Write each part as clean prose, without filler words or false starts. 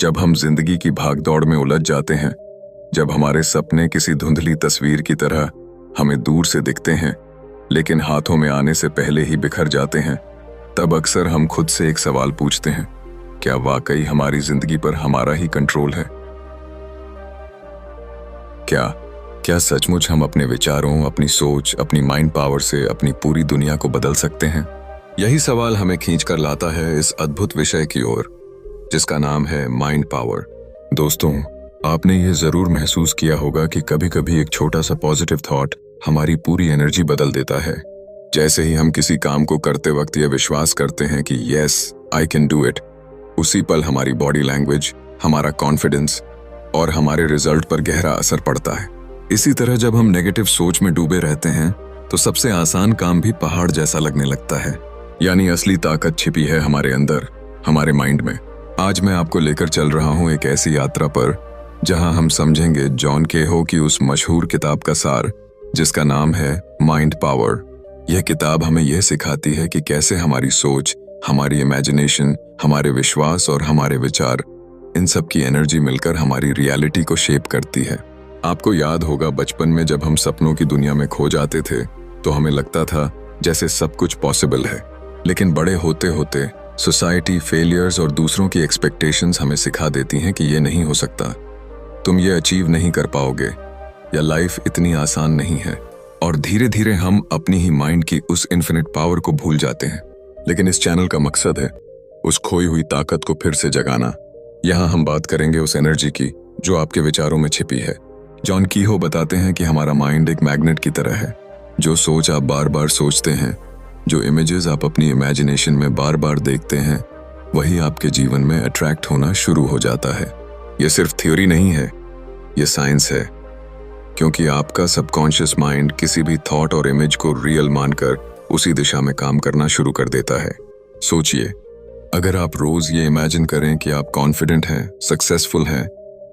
जब हम जिंदगी की भागदौड़ में उलझ जाते हैं, जब हमारे सपने किसी धुंधली तस्वीर की तरह हमें दूर से दिखते हैं लेकिन हाथों में आने से पहले ही बिखर जाते हैं, तब अक्सर हम खुद से एक सवाल पूछते हैं, क्या वाकई हमारी जिंदगी पर हमारा ही कंट्रोल है? क्या सचमुच हम अपने विचारों, अपनी सोच, अपनी माइंड पावर से अपनी पूरी दुनिया को बदल सकते हैं? यही सवाल हमें खींचकर लाता है इस अद्भुत विषय की ओर, जिसका नाम है माइंड पावर। दोस्तों, आपने ये जरूर महसूस किया होगा कि कभी कभी एक छोटा सा पॉजिटिव थॉट हमारी पूरी एनर्जी बदल देता है। जैसे ही हम किसी काम को करते वक्त ये विश्वास करते हैं कि yes, I can do it, उसी पल हमारी बॉडी लैंग्वेज, हमारा कॉन्फिडेंस और हमारे रिजल्ट पर गहरा असर पड़ता है। इसी तरह जब हम नेगेटिव सोच में डूबे रहते हैं तो सबसे आसान काम भी पहाड़ जैसा लगने लगता है। यानी असली ताकत छिपी है हमारे अंदर, हमारे माइंड में। आज मैं आपको लेकर चल रहा हूं एक ऐसी यात्रा पर जहां हम समझेंगे जॉन केहो की उस मशहूर किताब का सार, जिसका नाम है माइंड पावर। यह किताब हमें यह सिखाती है कि कैसे हमारी सोच, हमारी इमेजिनेशन, हमारे विश्वास और हमारे विचार, इन सब की एनर्जी मिलकर हमारी रियलिटी को शेप करती है। आपको याद होगा बचपन में जब हम सपनों की दुनिया में खो जाते थे तो हमें लगता था जैसे सब कुछ पॉसिबल है, लेकिन बड़े होते होते सोसाइटी, फेलियर्स और दूसरों की एक्सपेक्टेशंस हमें सिखा देती हैं कि ये नहीं हो सकता, तुम ये अचीव नहीं कर पाओगे, या लाइफ इतनी आसान नहीं है। और धीरे धीरे हम अपनी ही माइंड की उस इन्फिनिट पावर को भूल जाते हैं। लेकिन इस चैनल का मकसद है उस खोई हुई ताकत को फिर से जगाना। यहाँ हम बात करेंगे उस एनर्जी की जो आपके विचारों में छिपी है। जॉन कीहो बताते हैं कि हमारा माइंड एक मैग्नेट की तरह है। जो सोच आप बार बार सोचते हैं, जो इमेजेस आप अपनी इमेजिनेशन में बार बार देखते हैं, वही आपके जीवन में अट्रैक्ट होना शुरू हो जाता है। यह सिर्फ थ्योरी नहीं है, यह साइंस है, क्योंकि आपका सबकॉन्शियस माइंड किसी भी थॉट और इमेज को रियल मानकर उसी दिशा में काम करना शुरू कर देता है। सोचिए, अगर आप रोज ये इमेजिन करें कि आप कॉन्फिडेंट हैं, सक्सेसफुल हैं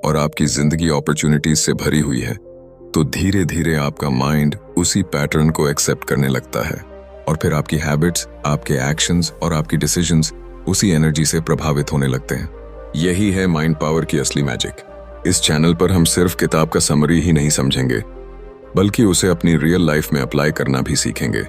और आपकी जिंदगी अपॉर्चुनिटीज से भरी हुई है, तो धीरे धीरे आपका माइंड उसी पैटर्न को एक्सेप्ट करने लगता है और फिर आपकी हैबिट्स, आपके एक्शंस और आपकी डिसीजंस उसी एनर्जी से प्रभावित होने लगते हैं। यही है माइंड पावर की असली मैजिक। इस चैनल पर हम सिर्फ किताब का समरी ही नहीं समझेंगे, बल्कि उसे अपनी रियल लाइफ में अप्लाई करना भी सीखेंगे,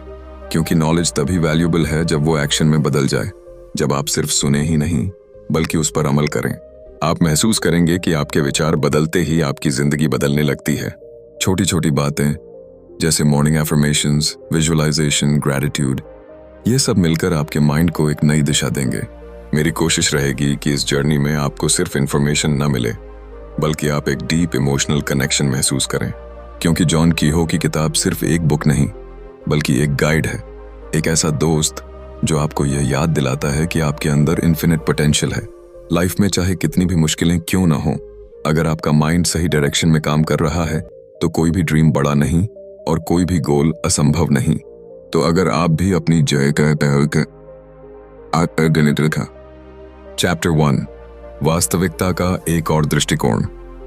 क्योंकि नॉलेज तभी वैल्यूएबल है जब वो एक्शन में बदल जाए। जब आप सिर्फ सुने ही नहीं बल्कि उस पर अमल करें, आप महसूस करेंगे कि आपके विचार बदलते ही आपकी जिंदगी बदलने लगती है। छोटी छोटी बातें जैसे मॉर्निंग एफर्मेशंस, विजुअलाइजेशन, ग्रैटिट्यूड, ये सब मिलकर आपके माइंड को एक नई दिशा देंगे। मेरी कोशिश रहेगी कि इस जर्नी में आपको सिर्फ इंफॉर्मेशन न मिले, बल्कि आप एक डीप इमोशनल कनेक्शन महसूस करें, क्योंकि जॉन कीहो की किताब सिर्फ एक बुक नहीं बल्कि एक गाइड है, एक ऐसा दोस्त जो आपको यह याद दिलाता है कि आपके अंदर इन्फिनिट पोटेंशियल है। लाइफ में चाहे कितनी भी मुश्किलें क्यों ना हो, अगर आपका माइंड सही डायरेक्शन में काम कर रहा है तो कोई भी ड्रीम बड़ा नहीं और कोई भी गोल असंभव नहीं। तो अगर आप भी अपनी जय का चैप्टर 1, वास्तविकता का एक और दृष्टिकोण।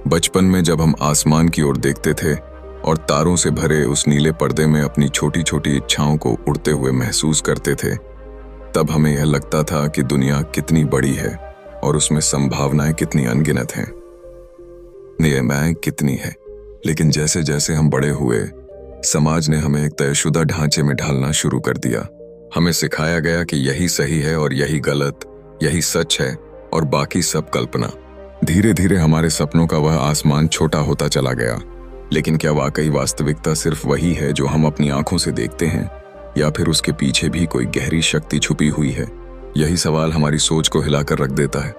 बचपन में जब हम आसमान की ओर देखते थे और तारों से भरे उस नीले पर्दे में अपनी छोटी छोटी इच्छाओं को उड़ते हुए महसूस करते थे, तब हमें यह लगता था कि दुनिया कितनी बड़ी है और उसमें संभावनाएं कितनी अनगिनत हैं, नियमाएं कितनी है। लेकिन जैसे जैसे हम बड़े हुए, समाज ने हमें एक तयशुदा ढांचे में ढालना शुरू कर दिया। हमें सिखाया गया कि यही सही है और यही गलत, यही सच है और बाकी सब कल्पना। धीरे धीरे हमारे सपनों का वह आसमान छोटा होता चला गया। लेकिन क्या वाकई वास्तविकता सिर्फ वही है जो हम अपनी आंखों से देखते हैं, या फिर उसके पीछे भी कोई गहरी शक्ति छुपी हुई है? यही सवाल हमारी सोच को हिलाकर रख देता है।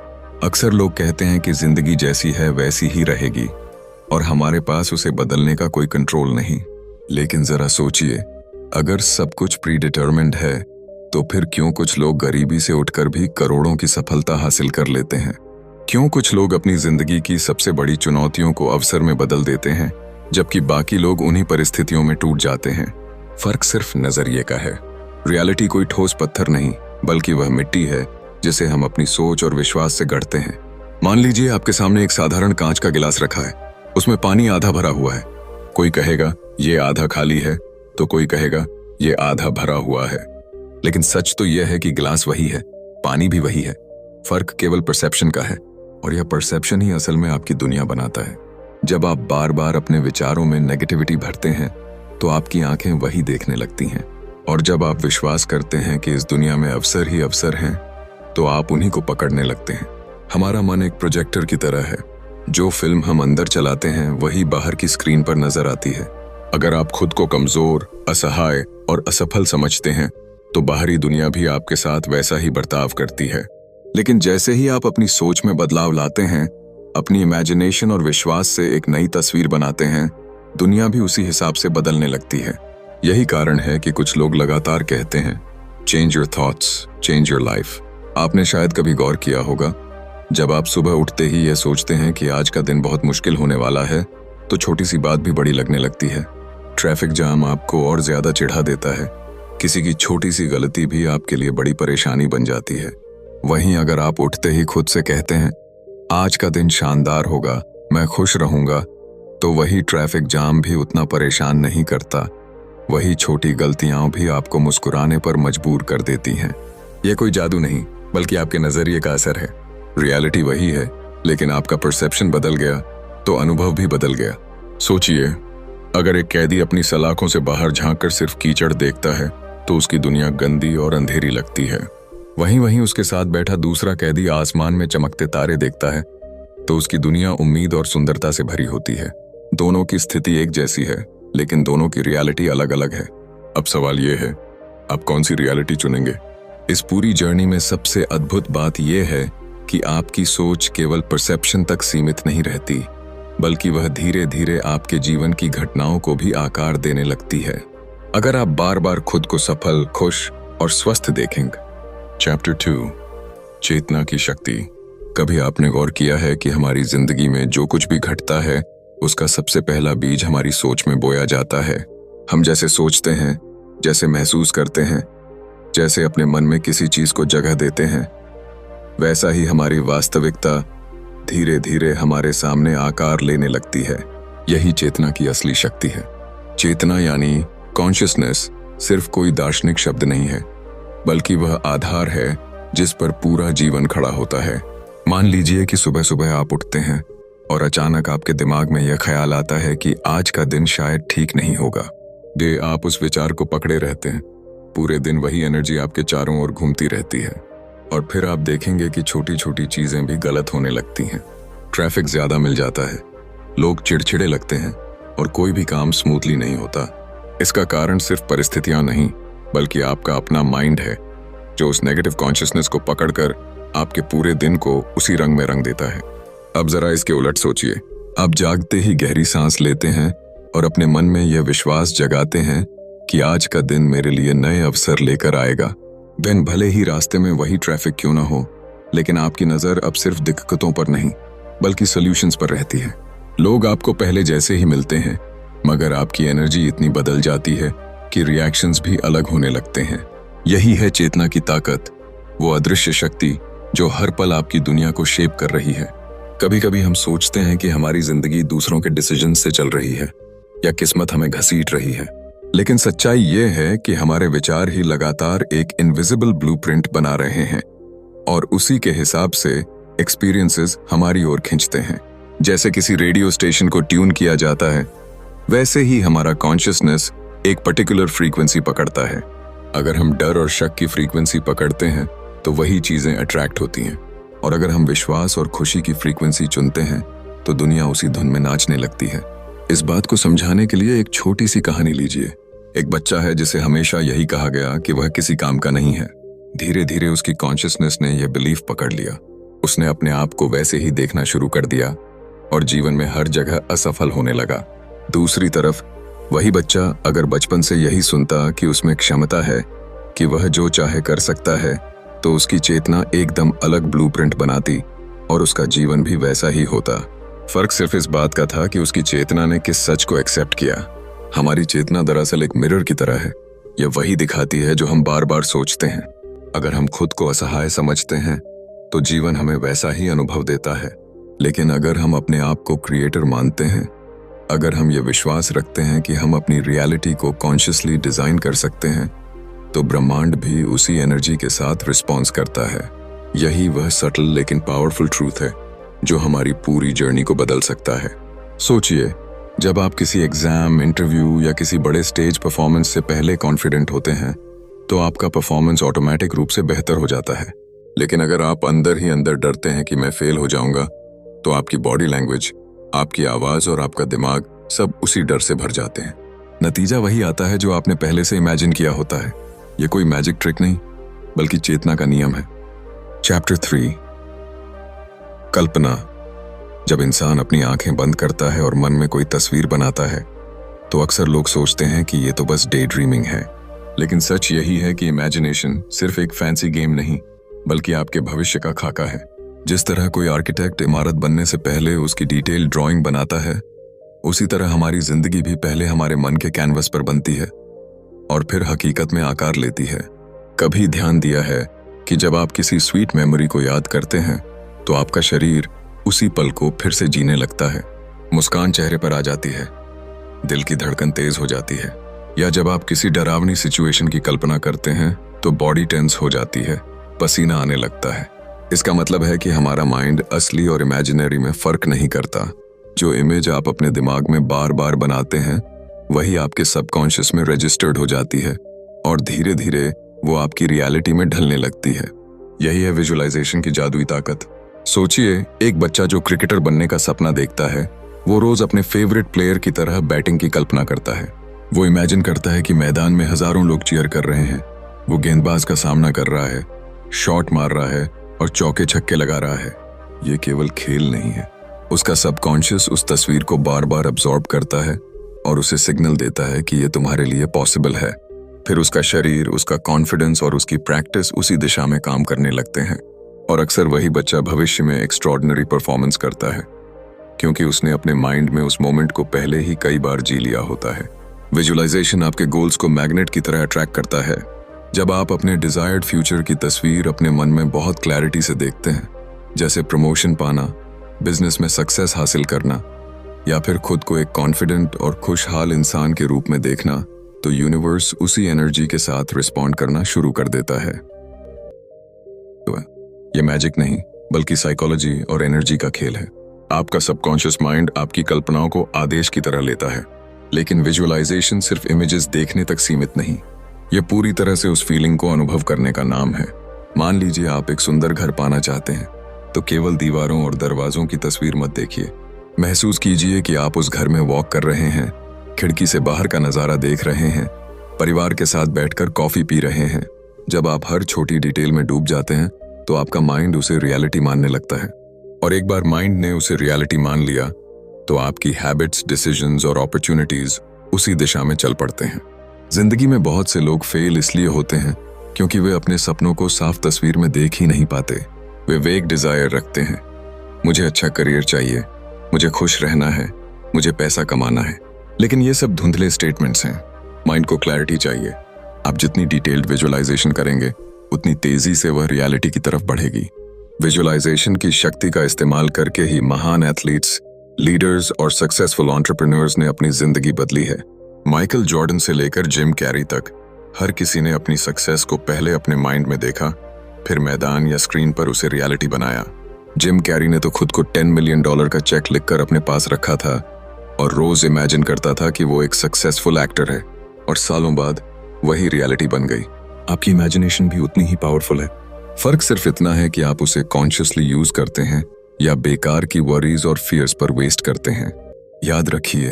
अक्सर लोग कहते हैं कि जिंदगी जैसी है वैसी ही रहेगी और हमारे पास उसे बदलने का कोई कंट्रोल नहीं। लेकिन जरा सोचिए, अगर सब कुछ प्री डिटरमिन्ड है तो फिर क्यों कुछ लोग गरीबी से उठकर भी करोड़ों की सफलता हासिल कर लेते हैं? क्यों कुछ लोग अपनी जिंदगी की सबसे बड़ी चुनौतियों को अवसर में बदल देते हैं, जबकि बाकी लोग उन्हीं परिस्थितियों में टूट जाते हैं? फर्क सिर्फ नजरिए का है। रियलिटी कोई ठोस पत्थर नहीं, बल्कि वह मिट्टी है जिसे हम अपनी सोच और विश्वास से गढ़ते हैं। मान लीजिए आपके सामने एक साधारण कांच का गिलास रखा है, उसमें पानी आधा भरा हुआ है। कोई कहेगा ये आधा खाली है, तो कोई कहेगा ये आधा भरा हुआ है। लेकिन सच तो यह है कि गिलास वही है, पानी भी वही है। फर्क केवल परसेप्शन का है। और यह परसेप्शन ही असल में आपकी दुनिया बनाता है। जब आप बार बार अपने विचारों में नेगेटिविटी भरते हैं तो आपकी आंखें वही देखने लगती हैं, और जब आप विश्वास करते हैं कि इस दुनिया में अवसर ही अवसर हैं तो आप उन्हीं को पकड़ने लगते हैं। हमारा मन एक प्रोजेक्टर की तरह है। जो फिल्म हम अंदर चलाते हैं वही बाहर की स्क्रीन पर नजर आती है। अगर आप खुद को कमजोर, असहाय और असफल समझते हैं तो बाहरी दुनिया भी आपके साथ वैसा ही बर्ताव करती है। लेकिन जैसे ही आप अपनी सोच में बदलाव लाते हैं, अपनी इमेजिनेशन और विश्वास से एक नई तस्वीर बनाते हैं, दुनिया भी उसी हिसाब से बदलने लगती है। यही कारण है कि कुछ लोग लगातार कहते हैं, change your thoughts, change your life. आपने शायद कभी गौर किया होगा, जब आप सुबह उठते ही यह सोचते हैं कि आज का दिन बहुत मुश्किल होने वाला है, तो छोटी सी बात भी बड़ी लगने लगती है। ट्रैफिक जाम आपको और ज्यादा चिढ़ा देता है। किसी की छोटी सी गलती भी आपके लिए बड़ी परेशानी बन जाती है। वहीं अगर आप उठते ही खुद से कहते हैं, आज का दिन शानदार होगा, मैं खुश रहूंगा, तो वही ट्रैफिक जाम भी उतना परेशान नहीं करता। वही छोटी गलतियां भी आपको मुस्कुराने पर मजबूर कर देती हैं। यह कोई जादू नहीं, बल्कि आपके नजरिए का असर है। रियलिटी वही है, लेकिन आपका परसेप्शन बदल गया तो अनुभव भी बदल गया। सोचिए, अगर एक कैदी अपनी सलाखों से बाहर झांककर सिर्फ कीचड़ देखता है तो उसकी दुनिया गंदी और अंधेरी लगती है। वहीं उसके साथ बैठा दूसरा कैदी आसमान में चमकते तारे देखता है तो उसकी दुनिया उम्मीद और सुंदरता से भरी होती है। दोनों की स्थिति एक जैसी है, लेकिन दोनों की रियलिटी अलग अलग है। अब सवाल यह है, आप कौन सी रियलिटी चुनेंगे? इस पूरी जर्नी में सबसे अद्भुत बात यह है कि आपकी सोच केवल परसेप्शन तक सीमित नहीं रहती, बल्कि वह धीरे धीरे आपके जीवन की घटनाओं को भी आकार देने लगती है, अगर आप बार बार खुद को सफल, खुश और स्वस्थ देखेंगे। चैप्टर 2, चेतना की शक्ति। कभी आपने गौर किया है कि हमारी जिंदगी में जो कुछ भी घटता है उसका सबसे पहला बीज हमारी सोच में बोया जाता है। हम जैसे सोचते हैं, जैसे महसूस करते हैं, जैसे अपने मन में किसी चीज को जगह देते हैं, वैसा ही हमारी वास्तविकता धीरे धीरे हमारे सामने आकार लेने लगती है। यही चेतना की असली शक्ति है। चेतना यानी कॉन्शियसनेस सिर्फ कोई दार्शनिक शब्द नहीं है, बल्कि वह आधार है जिस पर पूरा जीवन खड़ा होता है। मान लीजिए कि सुबह सुबह आप उठते हैं और अचानक आपके दिमाग में यह ख्याल आता है कि आज का दिन शायद ठीक नहीं होगा। आप उस विचार को पकड़े रहते हैं। पूरे दिन वही एनर्जी आपके चारों ओर घूमती रहती है, और फिर आप देखेंगे कि छोटी छोटी चीजें भी गलत होने लगती हैं। ट्रैफिक ज्यादा मिल जाता है, लोग चिड़चिड़े लगते हैं, और कोई भी काम स्मूथली नहीं होता। इसका कारण सिर्फ परिस्थितियां नहीं, बल्कि आपका अपना माइंड है, जो उस नेगेटिव कॉन्शियसनेस को पकड़कर आपके पूरे दिन को उसी रंग में रंग देता है। अब जरा इसके उलट सोचिए। आप जागते ही गहरी सांस लेते हैं और अपने मन में यह विश्वास जगाते हैं कि आज का दिन मेरे लिए नए अवसर लेकर आएगा। दिन भले ही रास्ते में वही ट्रैफिक क्यों ना हो, लेकिन आपकी नजर अब सिर्फ दिक्कतों पर नहीं, बल्कि सॉल्यूशंस पर रहती है। लोग आपको पहले जैसे ही मिलते हैं, मगर आपकी एनर्जी इतनी बदल जाती है कि रिएक्शंस भी अलग होने लगते हैं। यही है चेतना की ताकत, वो अदृश्य शक्ति जो हर पल आपकी दुनिया को शेप कर रही है। कभी कभी हम सोचते हैं कि हमारी जिंदगी दूसरों के डिसीजन से चल रही है या किस्मत हमें घसीट रही है, लेकिन सच्चाई ये है कि हमारे विचार ही लगातार एक इनविजिबल ब्लूप्रिंट बना रहे हैं, और उसी के हिसाब से एक्सपीरियंसेस हमारी ओर खींचते हैं। जैसे किसी रेडियो स्टेशन को ट्यून किया जाता है, वैसे ही हमारा कॉन्शियसनेस एक पर्टिकुलर फ्रीक्वेंसी पकड़ता है। अगर हम डर और शक की फ्रीक्वेंसी पकड़ते हैं तो वही चीजें अट्रैक्ट होती हैं, और अगर हम विश्वास और खुशी की फ्रीक्वेंसी चुनते हैं तो दुनिया उसी धुन में नाचने लगती है। इस बात को समझाने के लिए एक छोटी सी कहानी लीजिए। एक बच्चा है जिसे हमेशा यही कहा गया कि वह किसी काम का नहीं है। धीरे धीरे उसकी कॉन्शियसनेस ने यह बिलीफ पकड़ लिया। उसने अपने आप को वैसे ही देखना शुरू कर दिया और जीवन में हर जगह असफल होने लगा। दूसरी तरफ वही बच्चा अगर बचपन से यही सुनता कि उसमें क्षमता है, कि वह जो चाहे कर सकता है, तो उसकी चेतना एकदम अलग ब्लूप्रिंट बनाती और उसका जीवन भी वैसा ही होता। फर्क सिर्फ इस बात का था कि उसकी चेतना ने किस सच को एक्सेप्ट किया। हमारी चेतना दरअसल एक मिरर की तरह है। यह वही दिखाती है जो हम बार बार सोचते हैं। अगर हम खुद को असहाय समझते हैं तो जीवन हमें वैसा ही अनुभव देता है, लेकिन अगर हम अपने आप को क्रिएटर मानते हैं, अगर हम ये विश्वास रखते हैं कि हम अपनी रियलिटी को कॉन्शियसली डिजाइन कर सकते हैं, तो ब्रह्मांड भी उसी एनर्जी के साथ रिस्पॉन्स करता है। यही वह सटल लेकिन पावरफुल ट्रूथ है जो हमारी पूरी जर्नी को बदल सकता है। सोचिए, जब आप किसी एग्जाम, इंटरव्यू या किसी बड़े स्टेज परफॉर्मेंस से पहले कॉन्फिडेंट होते हैं तो आपका परफॉर्मेंस ऑटोमेटिक रूप से बेहतर हो जाता है। लेकिन अगर आप अंदर ही अंदर डरते हैं कि मैं फेल हो जाऊंगा, तो आपकी बॉडी लैंग्वेज, आपकी आवाज और आपका दिमाग सब उसी डर से भर जाते हैं। नतीजा वही आता है जो आपने पहले से इमेजिन किया होता है। ये कोई मैजिक ट्रिक नहीं, बल्कि चेतना का नियम है। चैप्टर 3, कल्पना। जब इंसान अपनी आंखें बंद करता है और मन में कोई तस्वीर बनाता है तो अक्सर लोग सोचते हैं कि ये तो बस डे ड्रीमिंग है। लेकिन सच यही है कि इमेजिनेशन सिर्फ एक फैंसी गेम नहीं, बल्कि आपके भविष्य का खाका है। जिस तरह कोई आर्किटेक्ट इमारत बनने से पहले उसकी डिटेल ड्राइंग बनाता है, उसी तरह हमारी जिंदगी भी पहले हमारे मन के कैनवस पर बनती है और फिर हकीकत में आकार लेती है। कभी ध्यान दिया है कि जब आप किसी स्वीट मेमोरी को याद करते हैं तो आपका शरीर उसी पल को फिर से जीने लगता है। मुस्कान चेहरे पर आ जाती है, दिल की धड़कन तेज हो जाती है। या जब आप किसी डरावनी सिचुएशन की कल्पना करते हैं तो बॉडी टेंस हो जाती है, पसीना आने लगता है। इसका मतलब है कि हमारा माइंड असली और इमेजिनरी में फर्क नहीं करता। जो इमेज आप अपने दिमाग में बार बार बनाते हैं वही आपके सबकॉन्शियस में रजिस्टर्ड हो जाती है और धीरे धीरे वो आपकी रियलिटी में ढलने लगती है। यही है विजुअलाइजेशन की जादुई ताकत। सोचिए, एक बच्चा जो क्रिकेटर बनने का सपना देखता है, वो रोज अपने फेवरेट प्लेयर की तरह बैटिंग की कल्पना करता है। वो इमेजिन करता है कि मैदान में हजारों लोग चीयर कर रहे हैं, वो गेंदबाज का सामना कर रहा है, शॉट मार रहा है और चौके छक्के लगा रहा है। ये केवल खेल नहीं है, उसका सबकॉन्शियस उस तस्वीर को बार बार अब्सॉर्ब करता है और उसे सिग्नल देता है कि ये तुम्हारे लिए पॉसिबल है। फिर उसका शरीर, उसका कॉन्फिडेंस और उसकी प्रैक्टिस उसी दिशा में काम करने लगते हैं और अक्सर वही बच्चा भविष्य में एक्स्ट्रॉर्डिनरी परफॉर्मेंस करता है, क्योंकि उसने अपने माइंड में उस मोमेंट को पहले ही कई बार जी लिया होता है। विजुअलाइजेशन आपके गोल्स को मैग्नेट की तरह अट्रैक्ट करता है। जब आप अपने डिजायर्ड फ्यूचर की तस्वीर अपने मन में बहुत क्लैरिटी से देखते हैं, जैसे प्रमोशन पाना, बिजनेस में सक्सेस हासिल करना या फिर खुद को एक कॉन्फिडेंट और खुशहाल इंसान के रूप में देखना, तो यूनिवर्स उसी एनर्जी के साथ रिस्पॉन्ड करना शुरू कर देता है। ये मैजिक नहीं, बल्कि साइकोलॉजी और एनर्जी का खेल है। आपका सबकॉन्शियस माइंड आपकी कल्पनाओं को आदेश की तरह लेता है, लेकिन विजुअलाइजेशन सिर्फ इमेजेस देखने तक सीमित नहीं, यह पूरी तरह से उस फीलिंग को अनुभव करने का नाम है। मान लीजिए आप एक सुंदर घर पाना चाहते हैं, तो केवल दीवारों और दरवाजों की तस्वीर मत देखिए। महसूस कीजिए कि आप उस घर में वॉक कर रहे हैं, खिड़की से बाहर का नजारा देख रहे हैं, परिवार के साथ बैठकर कॉफी पी रहे हैं। जब आप हर छोटी डिटेल में डूब जाते हैं तो आपका माइंड उसे रियलिटी मानने लगता है, और एक बार माइंड ने उसे रियलिटी मान लिया तो आपकी हैबिट्स, डिसीजंस और अपॉर्चुनिटीज उसी दिशा में चल पड़ते हैं। जिंदगी में बहुत से लोग फेल इसलिए होते हैं क्योंकि वे अपने सपनों को साफ तस्वीर में देख ही नहीं पाते। वे वेग डिजायर रखते हैं, मुझे अच्छा करियर चाहिए, मुझे खुश रहना है, मुझे पैसा कमाना है। लेकिन ये सब धुंधले स्टेटमेंट्स हैं। माइंड को क्लैरिटी चाहिए। आप जितनी डिटेल्ड विजुअलाइजेशन करेंगे उतनी तेजी से वह रियलिटी की तरफ बढ़ेगी। विजुअलाइजेशन की शक्ति का इस्तेमाल करके ही महान एथलीट्स, लीडर्स और सक्सेसफुल एंटरप्रेन्योर्स ने अपनी जिंदगी बदली है। माइकल जॉर्डन से लेकर जिम कैरी तक हर किसी ने अपनी सक्सेस को पहले अपने माइंड में देखा, फिर मैदान या स्क्रीन पर उसे रियलिटी बनाया। जिम कैरी ने तो खुद को $10 मिलियन का चेक लिखकर अपने पास रखा था और रोज इमेजिन करता था कि वो एक सक्सेसफुल एक्टर है, और सालों बाद वही रियलिटी बन गई। आपकी इमेजिनेशन भी उतनी ही पावरफुल है। फर्क सिर्फ इतना है कि आप उसे कॉन्शियसली यूज करते हैं या बेकार की वरीज और फियर्स पर वेस्ट करते हैं। याद रखिए,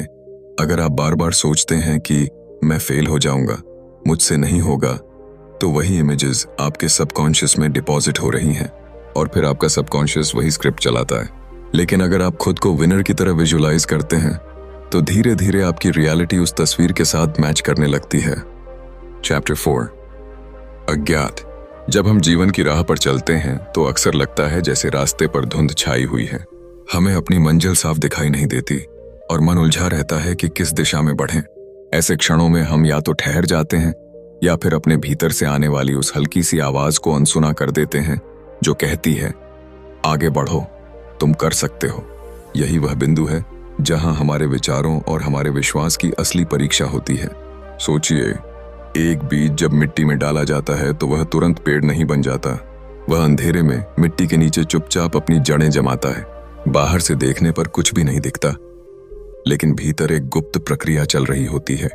अगर आप बार बार सोचते हैं कि मैं फेल हो जाऊंगा, मुझसे नहीं होगा, तो वही इमेजेस आपके सबकॉन्शियस में डिपॉजिट हो रही हैं और फिर आपका सबकॉन्शियस वही स्क्रिप्ट चलाता है। लेकिन अगर आप खुद को विनर की तरह विजुअलाइज करते हैं तो धीरे धीरे आपकी रियलिटी उस तस्वीर के साथ मैच करने लगती है। चैप्टर 4, अज्ञात। जब हम जीवन की राह पर चलते हैं तो अक्सर लगता है जैसे रास्ते पर धुंध छाई हुई है। हमें अपनी मंजिल साफ दिखाई नहीं देती और मन उलझा रहता है कि किस दिशा में बढ़ें। ऐसे क्षणों में हम या तो ठहर जाते हैं या फिर अपने भीतर से आने वाली उस हल्की सी आवाज को अनसुना कर देते हैं जो कहती है, आगे बढ़ो, तुम कर सकते हो। यही वह बिंदु है जहां हमारे विचारों और हमारे विश्वास की असली परीक्षा होती है। सोचिए, एक बीज जब मिट्टी में डाला जाता है तो वह तुरंत पेड़ नहीं बन जाता। वह अंधेरे में मिट्टी के नीचे चुपचाप अपनी जड़ें जमाता है। बाहर से देखने पर कुछ भी नहीं दिखता, लेकिन भीतर एक गुप्त प्रक्रिया चल रही होती है।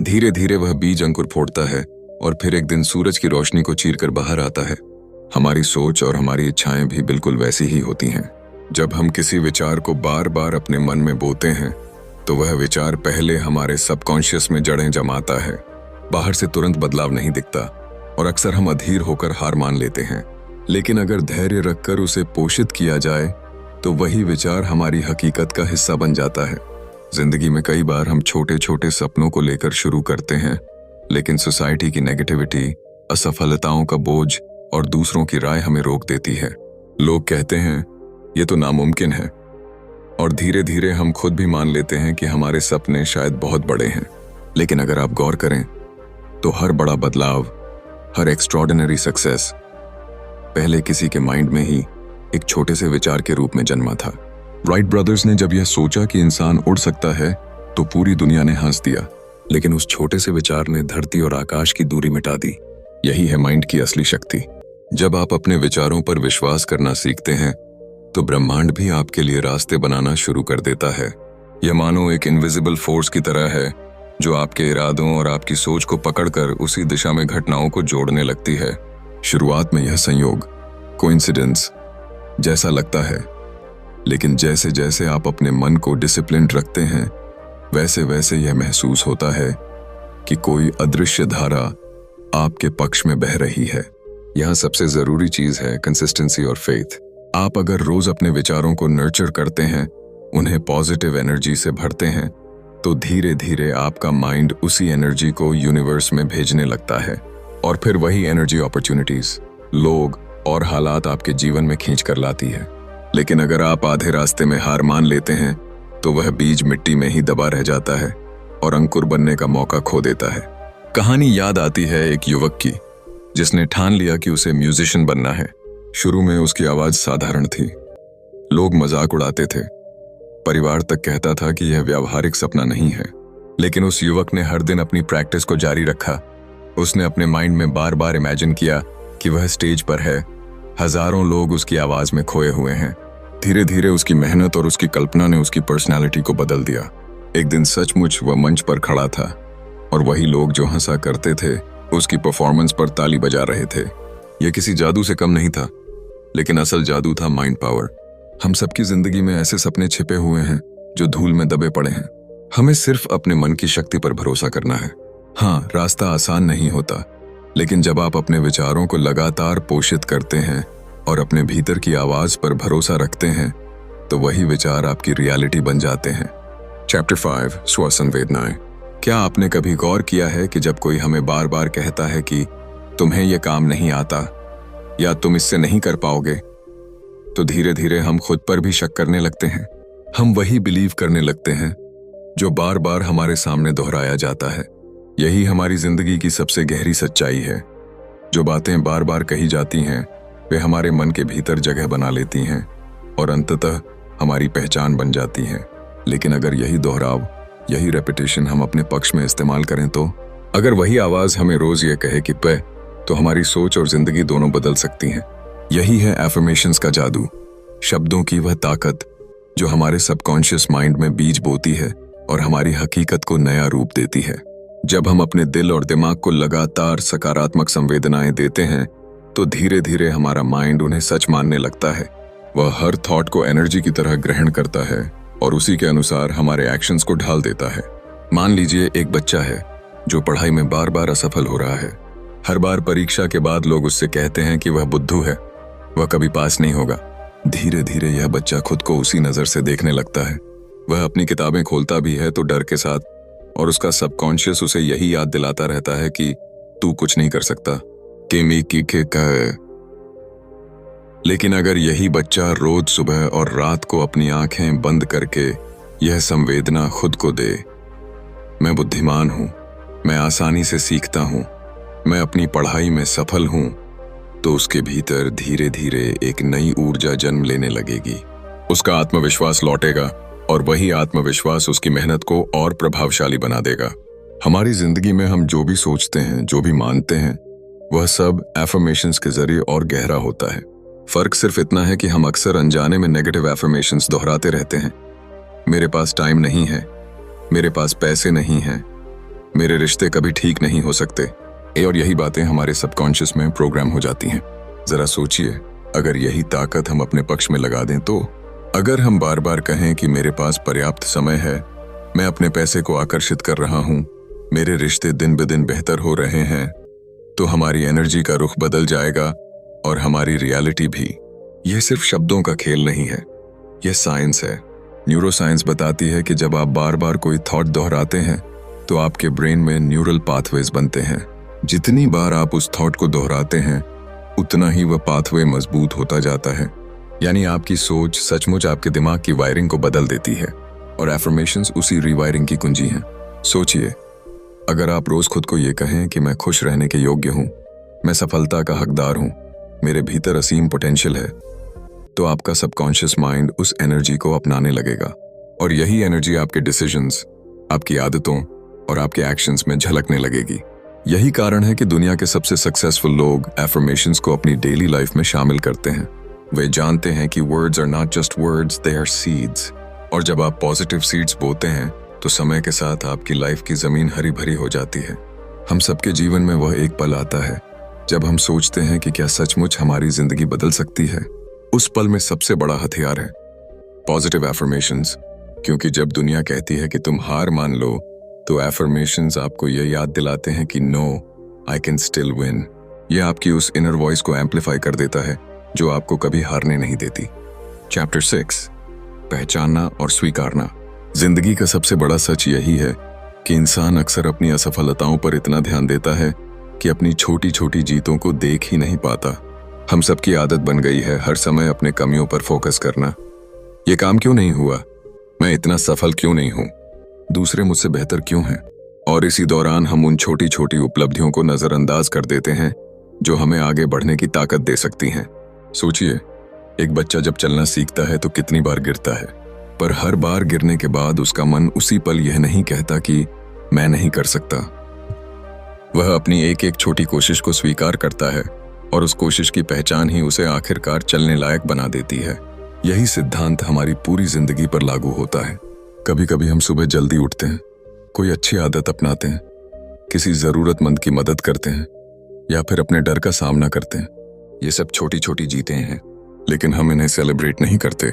धीरे धीरे वह बीज अंकुर फोड़ता है और फिर एक दिन सूरज की रोशनी को चीरकर बाहर आता है। हमारी सोच और हमारी इच्छाएं भी बिल्कुल वैसी ही होती हैं। जब हम किसी विचार को बार बार अपने मन में बोते हैं तो वह विचार पहले हमारे सबकॉन्शियस में जड़ें जमाता है। बाहर से तुरंत बदलाव नहीं दिखता और अक्सर हम अधीर होकर हार मान लेते हैं, लेकिन अगर धैर्य रखकर उसे पोषित किया जाए तो वही विचार हमारी हकीकत का हिस्सा बन जाता है। जिंदगी में कई बार हम छोटे छोटे सपनों को लेकर शुरू करते हैं, लेकिन सोसाइटी की नेगेटिविटी, असफलताओं का बोझ और दूसरों की राय हमें रोक देती है। लोग कहते हैं ये तो नामुमकिन है, और धीरे धीरे हम खुद भी मान लेते हैं कि हमारे सपने शायद बहुत बड़े हैं। लेकिन अगर आप गौर करें तो हर बड़ा बदलाव, हर एक्स्ट्रॉर्डिनरी सक्सेस पहले किसी के माइंड में ही एक छोटे से विचार के रूप में जन्मा था। राइट ब्रदर्स ने जब यह सोचा कि इंसान उड़ सकता है तो पूरी दुनिया ने हंस दिया, लेकिन उस छोटे से विचार ने धरती और आकाश की दूरी मिटा दी। यही है माइंड की असली शक्ति। जब आप अपने विचारों पर विश्वास करना सीखते हैं तो ब्रह्मांड भी आपके लिए रास्ते बनाना शुरू कर देता है। यह मानो एक इनविजिबल फोर्स की तरह है जो आपके इरादों और आपकी सोच को पकड़कर उसी दिशा में घटनाओं को जोड़ने लगती है। शुरुआत में यह संयोग, कोइंसिडेंस जैसा लगता है, लेकिन जैसे जैसे आप अपने मन को डिसिप्लिन्ड रखते हैं वैसे वैसे यह महसूस होता है कि कोई अदृश्य धारा आपके पक्ष में बह रही है। यहाँ सबसे जरूरी चीज है कंसिस्टेंसी और फेथ। आप अगर रोज अपने विचारों को नर्चर करते हैं, उन्हें पॉजिटिव एनर्जी से भरते हैं, तो धीरे धीरे आपका माइंड उसी एनर्जी को यूनिवर्स में भेजने लगता है और फिर वही एनर्जी अपॉर्चुनिटीज, लोग और हालात आपके जीवन में खींच कर लाती है। लेकिन अगर आप आधे रास्ते में हार मान लेते हैं तो वह बीज मिट्टी में ही दबा रह जाता है और अंकुर बनने का मौका खो देता है। कहानी याद आती है एक युवक की जिसने ठान लिया कि उसे म्यूजिशियन बनना है। शुरू में उसकी आवाज साधारण थी, लोग मजाक उड़ाते थे, परिवार तक कहता था कि यह व्यावहारिक सपना नहीं है। लेकिन उस युवक ने हर दिन अपनी प्रैक्टिस को जारी रखा। उसने अपने माइंड में बार बार इमेजिन किया कि वह स्टेज पर है, हजारों लोग उसकी आवाज में खोए हुए हैं। धीरे धीरे उसकी मेहनत और उसकी कल्पना ने उसकी पर्सनालिटी को बदल दिया। एक दिन सचमुच वह मंच पर खड़ा था और वही लोग जो हंसा करते थे उसकी परफॉर्मेंस पर ताली बजा रहे थे। यह किसी जादू से कम नहीं था, लेकिन असल जादू था माइंड पावर। हम सबकी जिंदगी में ऐसे सपने छिपे हुए हैं जो धूल में दबे पड़े हैं। हमें सिर्फ अपने मन की शक्ति पर भरोसा करना है। हाँ, रास्ता आसान नहीं होता, लेकिन जब आप अपने विचारों को लगातार पोषित करते हैं और अपने भीतर की आवाज पर भरोसा रखते हैं तो वही विचार आपकी रियलिटी बन जाते हैं। चैप्टर 5, स्व संवेदनाएं। क्या आपने कभी गौर किया है कि जब कोई हमें बार बार कहता है कि तुम्हें यह काम नहीं आता या तुम इससे नहीं कर पाओगे, तो धीरे धीरे हम खुद पर भी शक करने लगते हैं। हम वही बिलीव करने लगते हैं जो बार बार हमारे सामने दोहराया जाता है। यही हमारी जिंदगी की सबसे गहरी सच्चाई है। जो बातें बार बार कही जाती हैं वे हमारे मन के भीतर जगह बना लेती हैं और अंततः हमारी पहचान बन जाती हैं। लेकिन अगर यही दोहराव, यही रेपिटेशन हम अपने पक्ष में इस्तेमाल करें तो अगर वही आवाज हमें रोज ये कहे कि पे, तो हमारी सोच और जिंदगी दोनों बदल सकती हैं। यही है एफर्मेशंस का जादू, शब्दों की वह ताकत जो हमारे सबकॉन्शियस माइंड में बीज बोती है और हमारी हकीकत को नया रूप देती है। जब हम अपने दिल और दिमाग को लगातार सकारात्मक संवेदनाएं देते हैं तो धीरे धीरे हमारा माइंड उन्हें सच मानने लगता है। वह हर थॉट को एनर्जी की तरह ग्रहण करता है और उसी के अनुसार हमारे एक्शंस को ढाल देता है। मान लीजिए एक बच्चा है जो पढ़ाई में बार बार असफल हो रहा है। हर बार परीक्षा के बाद लोग उससे कहते हैं कि वह बुद्धू है, वह कभी पास नहीं होगा। धीरे धीरे यह बच्चा खुद को उसी नजर से देखने लगता है। वह अपनी किताबें खोलता भी है तो डर के साथ, और उसका सबकॉन्शियस उसे यही याद दिलाता रहता है कि तू कुछ नहीं कर सकता। लेकिन अगर यही बच्चा रोज सुबह और रात को अपनी आंखें बंद करके यह संवेदना खुद को दे, मैं बुद्धिमान हूं, मैं आसानी से सीखता हूं, मैं अपनी पढ़ाई में सफल हूं, तो उसके भीतर धीरे धीरे एक नई ऊर्जा जन्म लेने लगेगी। उसका आत्मविश्वास लौटेगा और वही आत्मविश्वास उसकी मेहनत को और प्रभावशाली बना देगा। हमारी जिंदगी में हम जो भी सोचते हैं, जो भी मानते हैं, वह सब एफर्मेशंस के जरिए और गहरा होता है। फर्क सिर्फ इतना है कि हम अक्सर अनजाने में नेगेटिव एफर्मेशंस दोहराते रहते हैं। मेरे पास टाइम नहीं है, मेरे पास पैसे नहीं हैं, मेरे रिश्ते कभी ठीक नहीं हो सकते। और यही बातें हमारे सबकॉन्शियस में प्रोग्राम हो जाती हैं। जरा सोचिए, अगर यही ताकत हम अपने पक्ष में लगा दें तो अगर हम बार बार कहें कि मेरे पास पर्याप्त समय है, मैं अपने पैसे को आकर्षित कर रहा हूं, मेरे रिश्ते दिन ब दिन बेहतर हो रहे हैं, तो हमारी एनर्जी का रुख बदल जाएगा और हमारी रियलिटी भी। यह सिर्फ शब्दों का खेल नहीं है, यह साइंस है। न्यूरोसाइंस बताती है कि जब आप बार बार कोई थॉट दोहराते हैं तो आपके ब्रेन में न्यूरल पाथवेज बनते हैं। जितनी बार आप उस थॉट को दोहराते हैं उतना ही वह पाथवे मजबूत होता जाता है। यानी आपकी सोच सचमुच आपके दिमाग की वायरिंग को बदल देती है और एफर्मेशंस उसी रीवायरिंग की कुंजी हैं। सोचिए, अगर आप रोज खुद को ये कहें कि मैं खुश रहने के योग्य हूं, मैं सफलता का हकदार हूं, मेरे भीतर असीम पोटेंशियल है, तो आपका सबकॉन्शियस माइंड उस एनर्जी को अपनाने लगेगा और यही एनर्जी आपके डिसीजंस, आपकी आदतों और आपके एक्शंस में झलकने लगेगी। यही कारण है कि दुनिया के सबसे सक्सेसफुल लोग एफर्मेशंस को अपनी डेली लाइफ में शामिल करते हैं। वे जानते हैं कि words are not just words, they are seeds. और जब आप पॉजिटिव सीड्स बोते हैं तो समय के साथ आपकी लाइफ की जमीन हरी भरी हो जाती है। हम सबके जीवन में वह एक पल आता है जब हम सोचते हैं कि क्या सचमुच हमारी जिंदगी बदल सकती है। उस पल में सबसे बड़ा हथियार है पॉजिटिव एफर्मेशंस, क्योंकि जब दुनिया कहती है कि तुम हार मान लो, तो एफर्मेशंस आपको यह याद दिलाते हैं कि no, I can still win. यह आपकी उस इनर वॉइस को एम्पलीफाई कर देता है जो आपको कभी हारने नहीं देती। चैप्टर 6, पहचानना और स्वीकारना। जिंदगी का सबसे बड़ा सच यही है कि इंसान अक्सर अपनी असफलताओं पर इतना ध्यान देता है कि अपनी छोटी छोटी जीतों को देख ही नहीं पाता। हम सबकी आदत बन गई है हर समय अपने कमियों पर फोकस करना। ये काम क्यों नहीं हुआ, मैं इतना सफल क्यों नहीं हूं, दूसरे मुझसे बेहतर क्यों हैं। और इसी दौरान हम उन छोटी छोटी उपलब्धियों को नजरअंदाज कर देते हैं जो हमें आगे बढ़ने की ताकत दे सकती हैं। सोचिए, एक बच्चा जब चलना सीखता है तो कितनी बार गिरता है, पर हर बार गिरने के बाद उसका मन उसी पल यह नहीं कहता कि मैं नहीं कर सकता। वह अपनी एक एक छोटी कोशिश को स्वीकार करता है और उस कोशिश की पहचान ही उसे आखिरकार चलने लायक बना देती है। यही सिद्धांत हमारी पूरी जिंदगी पर लागू होता है। कभी कभी हम सुबह जल्दी उठते हैं, कोई अच्छी आदत अपनाते हैं, किसी जरूरतमंद की मदद करते हैं या फिर अपने डर का सामना करते हैं। ये सब छोटी छोटी जीतें हैं, लेकिन हम इन्हें सेलिब्रेट नहीं करते।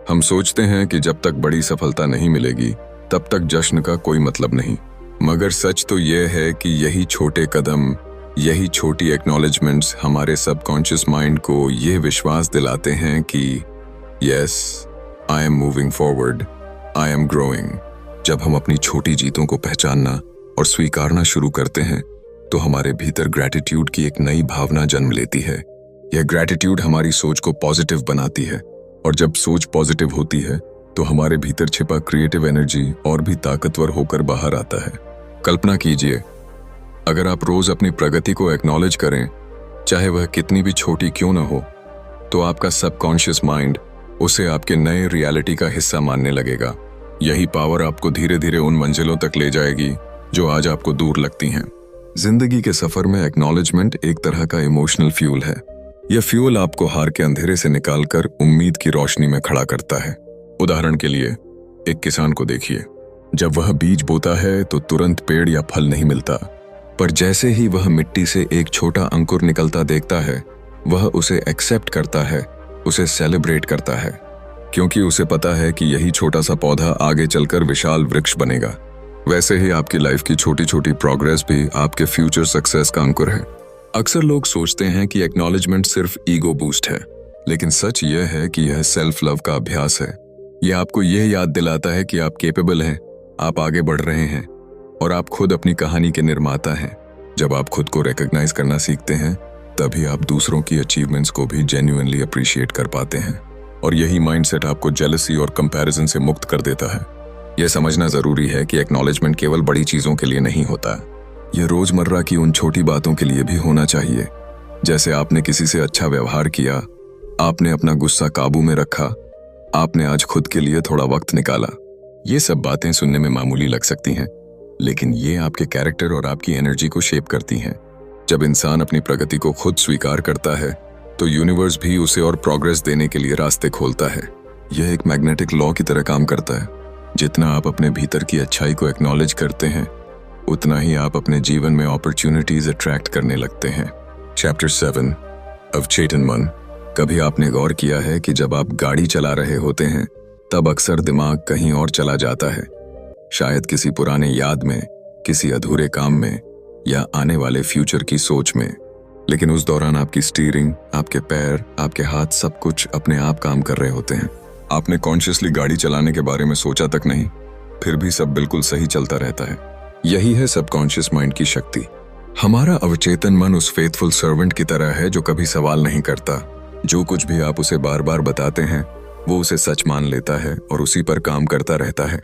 हम सोचते हैं कि जब तक बड़ी सफलता नहीं मिलेगी तब तक जश्न का कोई मतलब नहीं। मगर सच तो यह है कि यही छोटे कदम, यही छोटी एक्नॉलेजमेंट्स हमारे सबकॉन्शियस माइंड को यह विश्वास दिलाते हैं कि yes, I am moving forward, I am growing. जब हम अपनी छोटी जीतों को पहचानना और स्वीकारना शुरू करते हैं तो हमारे भीतर ग्रैटिट्यूड की एक नई भावना जन्म लेती है। यह ग्रैटिट्यूड हमारी सोच को पॉजिटिव बनाती है और जब सोच पॉजिटिव होती है तो हमारे भीतर छिपा क्रिएटिव एनर्जी और भी ताकतवर होकर बाहर आता है। कल्पना कीजिए, अगर आप रोज अपनी प्रगति को एक्नॉलेज करें, चाहे वह कितनी भी छोटी क्यों न हो, तो आपका सबकॉन्शियस माइंड उसे आपके नए रियलिटी का हिस्सा मानने लगेगा। यही पावर आपको धीरे धीरे उन मंजिलों तक ले जाएगी जो आज आपको दूर लगती हैं। जिंदगी के सफर में एक्नॉलेजमेंट एक तरह का इमोशनल फ्यूल है। यह फ्यूल आपको हार के अंधेरे से निकालकर उम्मीद की रोशनी में खड़ा करता है। उदाहरण के लिए, एक किसान को देखिए, जब वह बीज बोता है तो तुरंत पेड़ या फल नहीं मिलता, पर जैसे ही वह मिट्टी से एक छोटा अंकुर निकलता देखता है, वह उसे एक्सेप्ट करता है, उसे सेलिब्रेट करता है, क्योंकि उसे पता है कि यही छोटा सा पौधा आगे चलकर विशाल वृक्ष बनेगा। वैसे ही आपकी लाइफ की छोटी छोटी प्रोग्रेस भी आपके फ्यूचर सक्सेस का अंकुर है। अक्सर लोग सोचते हैं कि एक्नॉलेजमेंट सिर्फ ईगो बूस्ट है, लेकिन सच यह है कि यह सेल्फ लव का अभ्यास है। यह आपको यह याद दिलाता है कि आप कैपेबल हैं, आप आगे बढ़ रहे हैं और आप खुद अपनी कहानी के निर्माता हैं। जब आप खुद को रिकॉग्नाइज करना सीखते हैं, तभी आप दूसरों की अचीवमेंट्स को भी जेन्युइनली अप्रिशिएट कर पाते हैं और यही माइंडसेट आपको जेलसी और कंपैरिजन से मुक्त कर देता है। यह समझना जरूरी है कि एक्नॉलेजमेंट केवल बड़ी चीजों के लिए नहीं होता, यह रोजमर्रा की उन छोटी बातों के लिए भी होना चाहिए। जैसे आपने किसी से अच्छा व्यवहार किया, आपने अपना गुस्सा काबू में रखा, आपने आज खुद के लिए थोड़ा वक्त निकाला। ये सब बातें सुनने में मामूली लग सकती हैं, लेकिन ये आपके कैरेक्टर और आपकी एनर्जी को शेप करती हैं। जब इंसान अपनी प्रगति को खुद स्वीकार करता है तो यूनिवर्स भी उसे और प्रोग्रेस देने के लिए रास्ते खोलता है। यह एक मैग्नेटिक लॉ की तरह काम करता है। जितना आप अपने भीतर की अच्छाई को एक्नॉलेज करते हैं, उतना ही आप अपने जीवन में अपॉर्चुनिटीज अट्रैक्ट करने लगते हैं। चैप्टर 7 अवचेतन मन। कभी आपने गौर किया है कि जब आप गाड़ी चला रहे होते हैं तब अक्सर दिमाग कहीं और चला जाता है, शायद किसी पुराने याद में, किसी अधूरे काम में या आने वाले फ्यूचर की सोच में। लेकिन उस दौरान आपकी स्टीयरिंग, आपके पैर, आपके हाथ सब कुछ अपने आप काम कर रहे होते हैं। आपने कॉन्शियसली गाड़ी चलाने के बारे में सोचा तक नहीं, फिर भी सब बिल्कुल सही चलता रहता है। यही है सबकॉन्शियस माइंड की शक्ति। हमारा अवचेतन मन उस फेथफुल सर्वेंट की तरह है जो कभी सवाल नहीं करता। जो कुछ भी आप उसे बार बार बताते हैं वो उसे सच मान लेता है और उसी पर काम करता रहता है।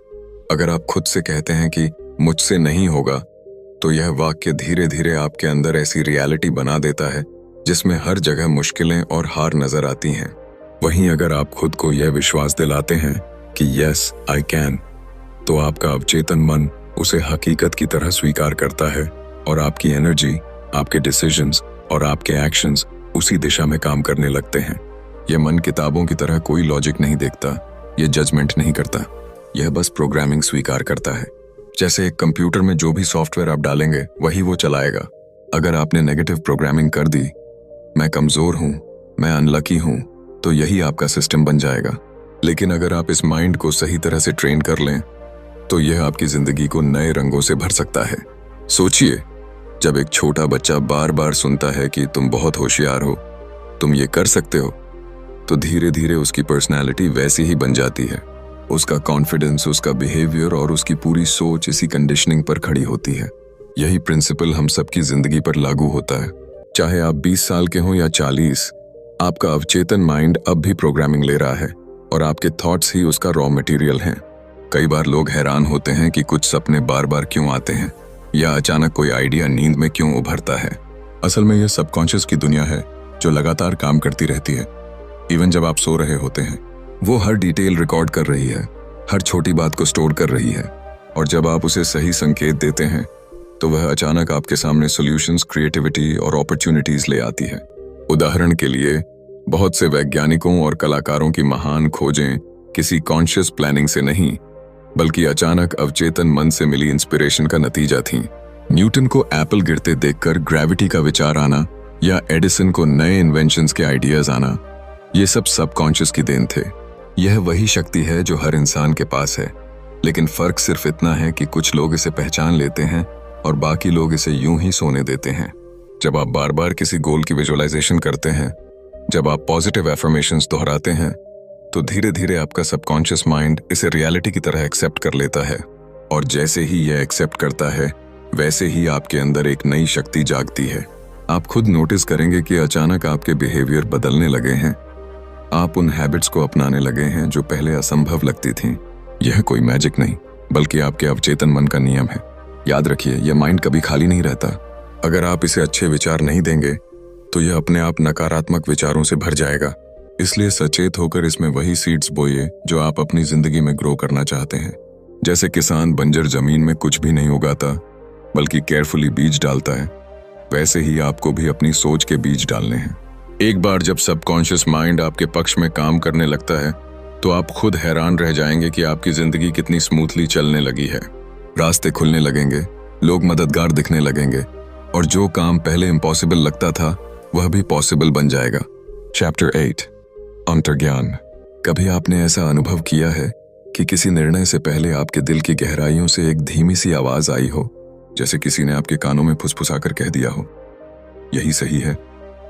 अगर आप खुद से कहते हैं कि मुझसे नहीं होगा, तो यह वाक्य धीरे धीरे आपके अंदर ऐसी रियलिटी बना देता है जिसमें हर जगह मुश्किलें और हार नजर आती हैं। वहीं अगर आप खुद को यह विश्वास दिलाते हैं कि यस आई कैन, तो आपका अवचेतन मन उसे हकीकत की तरह स्वीकार करता है और आपकी एनर्जी, आपके डिसीजंस और आपके एक्शंस उसी दिशा में काम करने लगते हैं। यह मन किताबों की तरह कोई लॉजिक नहीं देखता, यह जजमेंट नहीं करता, यह बस प्रोग्रामिंग स्वीकार करता है। जैसे एक कंप्यूटर में जो भी सॉफ्टवेयर आप डालेंगे वही वो चलाएगा। अगर आपने नेगेटिव प्रोग्रामिंग कर दी, मैं कमजोर हूं, मैं अनलकी हूं, तो यही आपका सिस्टम बन जाएगा। लेकिन अगर आप इस माइंड को सही तरह से ट्रेन कर लें, तो यह आपकी जिंदगी को नए रंगों से भर सकता है। सोचिए, जब एक छोटा बच्चा बार बार सुनता है कि तुम बहुत होशियार हो, तुम ये कर सकते हो, तो धीरे धीरे उसकी पर्सनैलिटी वैसी ही बन जाती है। उसका कॉन्फिडेंस, उसका बिहेवियर और उसकी पूरी सोच इसी कंडीशनिंग पर खड़ी होती है। यही प्रिंसिपल हम सबकी जिंदगी पर लागू होता है। चाहे आप 20 साल के हों या 40, आपका अवचेतन माइंड अब भी प्रोग्रामिंग ले रहा है और आपके थॉट्स ही उसका रॉ मटेरियल हैं। कई बार लोग हैरान होते हैं कि कुछ सपने बार बार क्यों आते हैं या अचानक कोई आइडिया नींद में क्यों उभरता है। असल में यह सबकॉन्शियस की दुनिया है जो लगातार काम करती रहती है। इवन जब आप सो रहे होते हैं, वो हर डिटेल रिकॉर्ड कर रही है, हर छोटी बात को स्टोर कर रही है, और जब आप उसे सही संकेत देते हैं तो वह अचानक आपके सामने सॉल्यूशंस, क्रिएटिविटी और अपॉर्चुनिटीज ले आती है। उदाहरण के लिए, बहुत से वैज्ञानिकों और कलाकारों की महान खोजें किसी कॉन्शियस प्लानिंग से नहीं, बल्कि अचानक अवचेतन मन से मिली इंस्पिरेशन का नतीजा थी। न्यूटन को एप्पल गिरते देखकर ग्रेविटी का विचार आना या एडिसन को नए इन्वेंशंस के आइडियाज आना, ये सब सबकॉन्शियस की देन थे। यह वही शक्ति है जो हर इंसान के पास है, लेकिन फर्क सिर्फ इतना है कि कुछ लोग इसे पहचान लेते हैं और बाकी लोग इसे यूं ही सोने देते हैं। जब आप बार बार किसी गोल की विजुअलाइजेशन करते हैं, जब आप पॉजिटिव एफर्मेशंस दोहराते हैं, तो धीरे धीरे आपका सबकॉन्शियस माइंड इसे रियलिटी की तरह एक्सेप्ट कर लेता है। और जैसे ही यह एक्सेप्ट करता है, वैसे ही आपके अंदर एक नई शक्ति जागती है। आप खुद नोटिस करेंगे कि अचानक आपके बिहेवियर बदलने लगे हैं। आप उन हैबिट्स को अपनाने लगे हैं जो पहले असंभव लगती थीं। यह कोई मैजिक नहीं, बल्कि आपके अवचेतन मन का नियम है। याद रखिए, यह माइंड कभी खाली नहीं रहता। अगर आप इसे अच्छे विचार नहीं देंगे, तो यह अपने आप नकारात्मक विचारों से भर जाएगा। इसलिए सचेत होकर इसमें वही सीड्स बोइए जो आप अपनी जिंदगी में ग्रो करना चाहते हैं। जैसे किसान बंजर जमीन में कुछ भी नहीं उगाता, बल्कि केयरफुली बीज डालता है, वैसे ही आपको भी अपनी सोच के बीज डालने हैं। एक बार जब सबकॉन्शियस माइंड आपके पक्ष में काम करने लगता है, तो आप खुद हैरान रह जाएंगे कि आपकी जिंदगी कितनी स्मूथली चलने लगी है। रास्ते खुलने लगेंगे, लोग मददगार दिखने लगेंगे, और जो काम पहले इम्पॉसिबल लगता था वह भी पॉसिबल बन जाएगा। चैप्टर 8 अंतर्ज्ञान। कभी आपने ऐसा अनुभव किया है कि किसी निर्णय से पहले आपके दिल की गहराइयों से एक धीमी सी आवाज आई हो, जैसे किसी ने आपके कानों में फुसफुसाकर कह दिया हो, यही सही है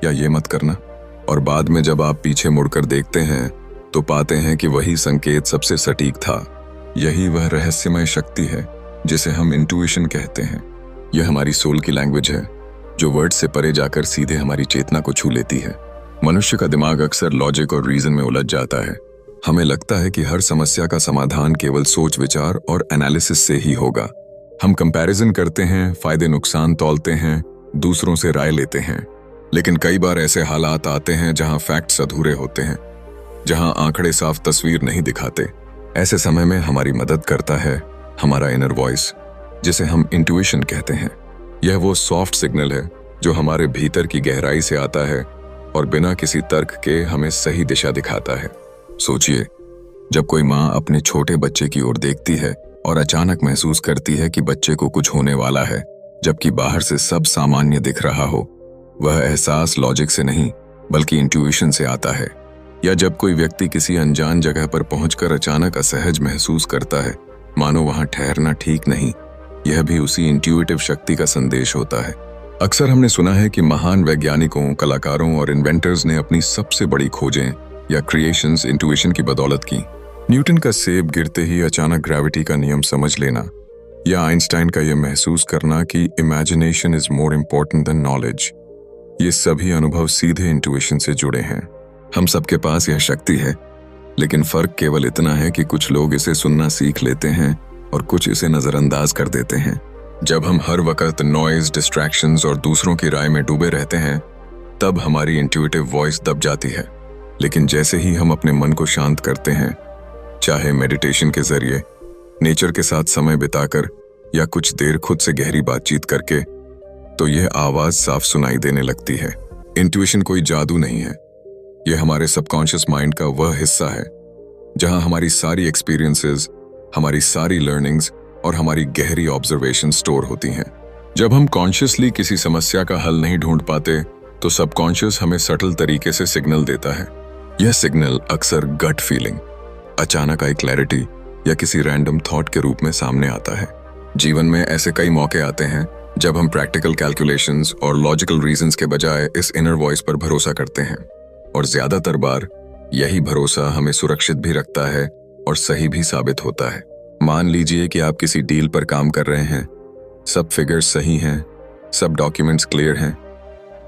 या ये मत करना, और बाद में जब आप पीछे मुड़कर देखते हैं तो पाते हैं कि वही संकेत सबसे सटीक था। यही वह रहस्यमय शक्ति है जिसे हम इंट्यूशन कहते हैं। यह हमारी सोल की लैंग्वेज है, जो वर्ड से परे जाकर सीधे हमारी चेतना को छू लेती है। मनुष्य का दिमाग अक्सर लॉजिक और रीजन में उलझ जाता है। हमें लगता है कि हर समस्या का समाधान केवल सोच विचार और एनालिसिस से ही होगा। हम कंपैरिजन करते हैं, फायदे नुकसान तौलते हैं, दूसरों से राय लेते हैं। लेकिन कई बार ऐसे हालात आते हैं जहां फैक्ट्स अधूरे होते हैं, जहां आंकड़े साफ तस्वीर नहीं दिखाते। ऐसे समय में हमारी मदद करता है हमारा इनर वॉइस, जिसे हम इंट्यूशन कहते हैं। यह वो सॉफ्ट सिग्नल है जो हमारे भीतर की गहराई से आता है और बिना किसी तर्क के हमें सही दिशा दिखाता है। सोचिए, जब कोई माँ अपने छोटे बच्चे की ओर देखती है और अचानक महसूस करती है कि बच्चे को कुछ होने वाला है, जबकि बाहर से सब सामान्य दिख रहा हो, वह एहसास लॉजिक से नहीं बल्कि इंट्यूशन से आता है। या जब कोई व्यक्ति किसी अनजान जगह पर पहुंचकर अचानक असहज महसूस करता है, मानो वहां ठहरना ठीक नहीं, यह भी उसी इंट्यूटिव शक्ति का संदेश होता है। अक्सर हमने सुना है कि महान वैज्ञानिकों, कलाकारों और इन्वेंटर्स ने अपनी सबसे बड़ी खोजें या क्रिएशंस इंट्यूशन की बदौलत की। न्यूटन का सेब गिरते ही अचानक ग्रेविटी का नियम समझ लेना, या आइंस्टाइन का यह महसूस करना कि imagination is more important then knowledge, ये सभी अनुभव सीधे इंट्यूशन से जुड़े हैं। हम सबके पास यह शक्ति है, लेकिन फर्क केवल इतना है कि कुछ लोग इसे सुनना सीख लेते हैं और कुछ इसे नजरअंदाज कर देते हैं। जब हम हर वक्त नॉइज, डिस्ट्रैक्शंस और दूसरों की राय में डूबे रहते हैं, तब हमारी इंट्यूटिव वॉइस दब जाती है। लेकिन जैसे ही हम अपने मन को शांत करते हैं, चाहे मेडिटेशन के जरिए, नेचर के साथ समय बिताकर या कुछ देर खुद से गहरी बातचीत करके, तो यह आवाज साफ सुनाई देने लगती है। इंट्यूशन कोई जादू नहीं है, यह हमारे सबकॉन्शियस माइंड का वह हिस्सा है जहां हमारी सारी एक्सपीरियंसेस, हमारी सारी लर्निंग्स और हमारी गहरी ऑब्जर्वेशन स्टोर होती हैं। जब हम कॉन्शियसली किसी समस्या का हल नहीं ढूंढ पाते, तो सबकॉन्शियस हमें सटल तरीके से सिग्नल देता है। यह सिग्नल अक्सर गट फीलिंग, अचानक आई क्लैरिटी या किसी रैंडम थॉट के रूप में सामने आता है। जीवन में ऐसे कई मौके आते हैं जब हम प्रैक्टिकल कैलकुलेशंस और लॉजिकल रीजंस के बजाय इस इनर वॉइस पर भरोसा करते हैं, और ज्यादातर बार यही भरोसा हमें सुरक्षित भी रखता है और सही भी साबित होता है। मान लीजिए कि आप किसी डील पर काम कर रहे हैं, सब फिगर्स सही हैं, सब डॉक्यूमेंट्स क्लियर हैं,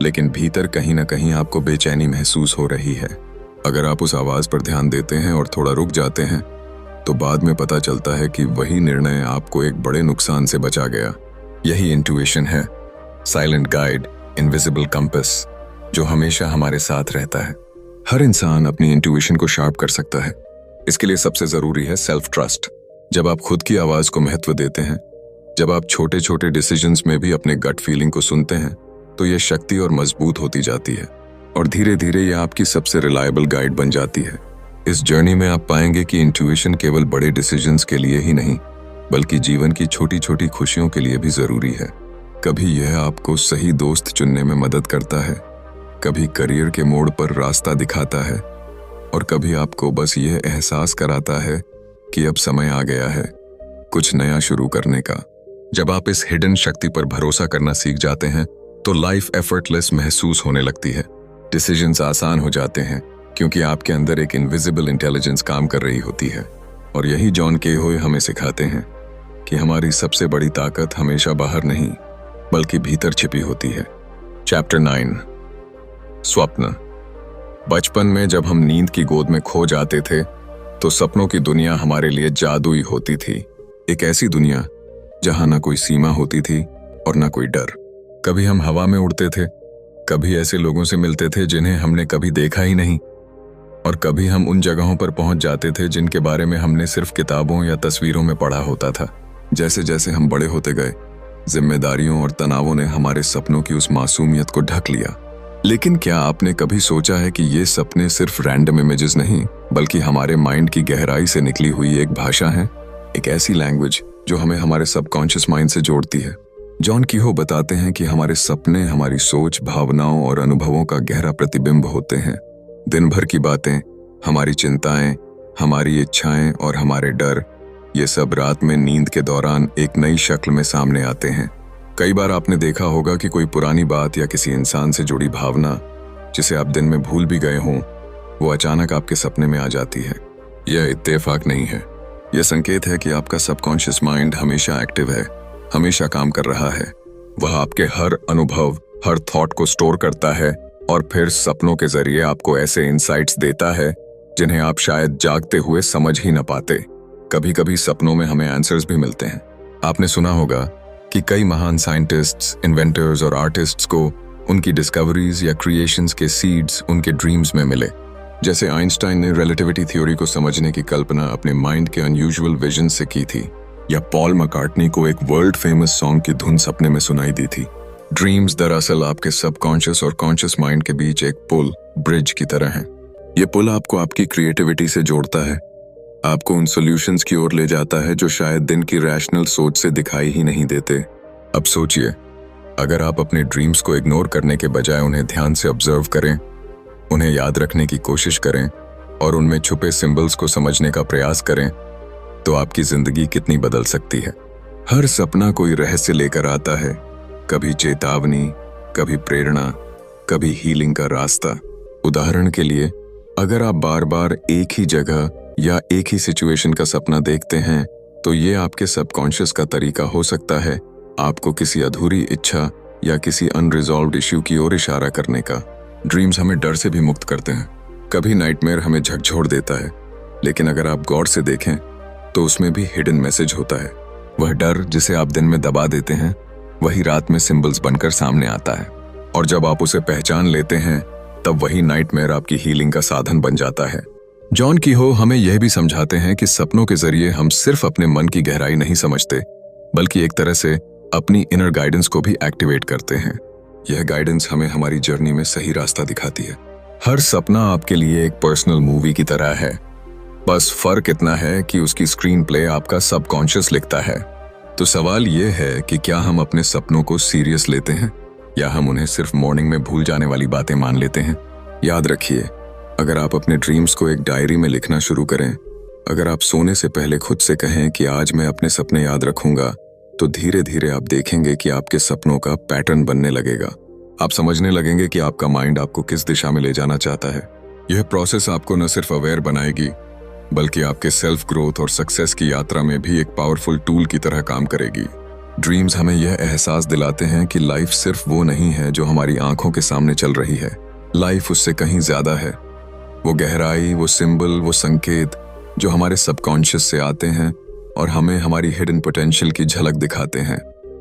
लेकिन भीतर कहीं ना कहीं आपको बेचैनी महसूस हो रही है। अगर आप उस आवाज पर ध्यान देते हैं और थोड़ा रुक जाते हैं, तो बाद में पता चलता है कि वही निर्णय आपको एक बड़े नुकसान से बचा गया। यही इंट्यूशन है, साइलेंट गाइड, इनविजिबल कंपास, जो हमेशा हमारे साथ रहता है। हर इंसान अपनी इंट्यूशन को शार्प कर सकता है। इसके लिए सबसे जरूरी है सेल्फ ट्रस्ट। जब आप खुद की आवाज को महत्व देते हैं, जब आप छोटे छोटे डिसीजंस में भी अपने गट फीलिंग को सुनते हैं, तो यह शक्ति और मजबूत होती जाती है और धीरे धीरे यह आपकी सबसे रिलायबल गाइड बन जाती है। इस जर्नी में आप पाएंगे कि इंट्यूशन केवल बड़े डिसीजंस के लिए ही नहीं, बल्कि जीवन की छोटी छोटी खुशियों के लिए भी जरूरी है। कभी यह आपको सही दोस्त चुनने में मदद करता है, कभी करियर के मोड़ पर रास्ता दिखाता है, और कभी आपको बस यह एहसास कराता है कि अब समय आ गया है कुछ नया शुरू करने का। जब आप इस हिडन शक्ति पर भरोसा करना सीख जाते हैं, तो लाइफ एफर्टलेस महसूस होने लगती है। डिसीजंस आसान हो जाते हैं क्योंकि आपके अंदर एक इनविजिबल इंटेलिजेंस काम कर रही होती है। और यही जॉन केहोए हमें सिखाते हैं कि हमारी सबसे बड़ी ताकत हमेशा बाहर नहीं बल्कि भीतर छिपी होती है। चैप्टर 9, स्वप्न। बचपन में जब हम नींद की गोद में खो जाते थे, तो सपनों की दुनिया हमारे लिए जादुई होती थी। एक ऐसी दुनिया जहां ना कोई सीमा होती थी और ना कोई डर। कभी हम हवा में उड़ते थे, कभी ऐसे लोगों से मिलते थे जिन्हें हमने कभी देखा ही नहीं, और कभी हम उन जगहों पर पहुंच जाते थे जिनके बारे में हमने सिर्फ किताबों या तस्वीरों में पढ़ा होता था। जैसे जैसे हम बड़े होते गए, जिम्मेदारियों और तनावों ने हमारे सपनों की उस मासूमियत को ढक लिया। लेकिन क्या आपने कभी सोचा है कि ये सपने सिर्फ रैंडम इमेजेस नहीं, बल्कि हमारे माइंड की गहराई से निकली हुई एक भाषा है, एक ऐसी लैंग्वेज जो हमें हमारे सबकॉन्शियस माइंड से जोड़ती है। जॉन कीहो बताते हैं कि हमारे सपने हमारी सोच, भावनाओं और अनुभवों का गहरा प्रतिबिंब होते हैं। दिन भर की बातें, हमारी चिंताएं, हमारी इच्छाएं और हमारे डर, ये सब रात में नींद के दौरान एक नई शक्ल में सामने आते हैं। कई बार आपने देखा होगा कि कोई पुरानी बात या किसी इंसान से जुड़ी भावना जिसे आप दिन में भूल भी गए हों, वो अचानक आपके सपने में आ जाती है। यह इत्तेफाक नहीं है, यह संकेत है कि आपका सबकॉन्शियस माइंड हमेशा एक्टिव है, हमेशा काम कर रहा है। वह आपके हर अनुभव, हर थॉट को स्टोर करता है और फिर सपनों के जरिए आपको ऐसे इंसाइट्स देता है जिन्हें आप शायद जागते हुए समझ ही न पाते। कभी कभी सपनों में हमें आंसर्स भी मिलते हैं। आपने सुना होगा कि कई महान साइंटिस्ट्स, इन्वेंटर्स और आर्टिस्ट्स को उनकी डिस्कवरीज या क्रिएशंस के सीड्स उनके ड्रीम्स में मिले। जैसे आइंस्टाइन ने रिलेटिविटी थ्योरी को समझने की कल्पना अपने माइंड के अनयूजुअल विजन से की थी, या पॉल मैकार्टनी को एक वर्ल्ड फेमस सॉन्ग की धुन सपने में सुनाई दी थी। ड्रीम्स दरअसल आपके सबकॉन्शियस और कॉन्शियस माइंड के बीच एक पुल, ब्रिज की तरह है। ये पुल आपको आपकी क्रिएटिविटी से जोड़ता है, आपको उन सॉल्यूशंस की ओर ले जाता है जो शायद दिन की रैशनल सोच से दिखाई ही नहीं देते। अब सोचिए, अगर आप अपने ड्रीम्स को इग्नोर करने के बजाय उन्हें ध्यान से ऑब्जर्व करें, उन्हें याद रखने की कोशिश करें और उनमें छुपे सिंबल्स को समझने का प्रयास करें, तो आपकी जिंदगी कितनी बदल सकती है। हर सपना कोई रहस्य लेकर आता है, कभी चेतावनी, कभी प्रेरणा, कभी हीलिंग का रास्ता। उदाहरण के लिए, अगर आप बार बार एक ही जगह या एक ही सिचुएशन का सपना देखते हैं, तो ये आपके सबकॉन्शियस का तरीका हो सकता है आपको किसी अधूरी इच्छा या किसी अनरिजॉल्व्ड इश्यू की ओर इशारा करने का। ड्रीम्स हमें डर से भी मुक्त करते हैं। कभी नाइटमेयर हमें झकझोर देता है, लेकिन अगर आप गौर से देखें तो उसमें भी हिडन मैसेज होता है। वह डर जिसे आप दिन में दबा देते हैं, वही रात में सिंबल्स बनकर सामने आता है, और जब आप उसे पहचान लेते हैं तब वही नाइटमेयर आपकी हीलिंग का साधन बन जाता है। जॉन कीहो हमें यह भी समझाते हैं कि सपनों के जरिए हम सिर्फ अपने मन की गहराई नहीं समझते, बल्कि एक तरह से अपनी इनर गाइडेंस को भी एक्टिवेट करते हैं। यह गाइडेंस हमें हमारी जर्नी में सही रास्ता दिखाती है। हर सपना आपके लिए एक पर्सनल मूवी की तरह है, बस फर्क इतना है कि उसकी स्क्रीन प्ले आपका सबकॉन्शियस लिखता है। तो सवाल यह है कि क्या हम अपने सपनों को सीरियस लेते हैं या हम उन्हें सिर्फ मॉर्निंग में भूल जाने वाली बातें मान लेते हैं। याद रखिए, अगर आप अपने ड्रीम्स को एक डायरी में लिखना शुरू करें, अगर आप सोने से पहले खुद से कहें कि आज मैं अपने सपने याद रखूंगा, तो धीरे धीरे आप देखेंगे कि आपके सपनों का पैटर्न बनने लगेगा। आप समझने लगेंगे कि आपका माइंड आपको किस दिशा में ले जाना चाहता है। यह प्रोसेस आपको न सिर्फ अवेयर बनाएगी, बल्कि आपके सेल्फ ग्रोथ और सक्सेस की यात्रा में भी एक पावरफुल टूल की तरह काम करेगी। ड्रीम्स हमें यह एहसास दिलाते हैं कि लाइफ सिर्फ वो नहीं है जो हमारी आंखों के सामने चल रही है। लाइफ उससे कहीं ज्यादा है। वो गहराई, वो सिंबल, वो संकेत जो हमारे सबकॉन्शियस से आते हैं और हमें हमारी हिडन पोटेंशियल की झलक दिखाते हैं।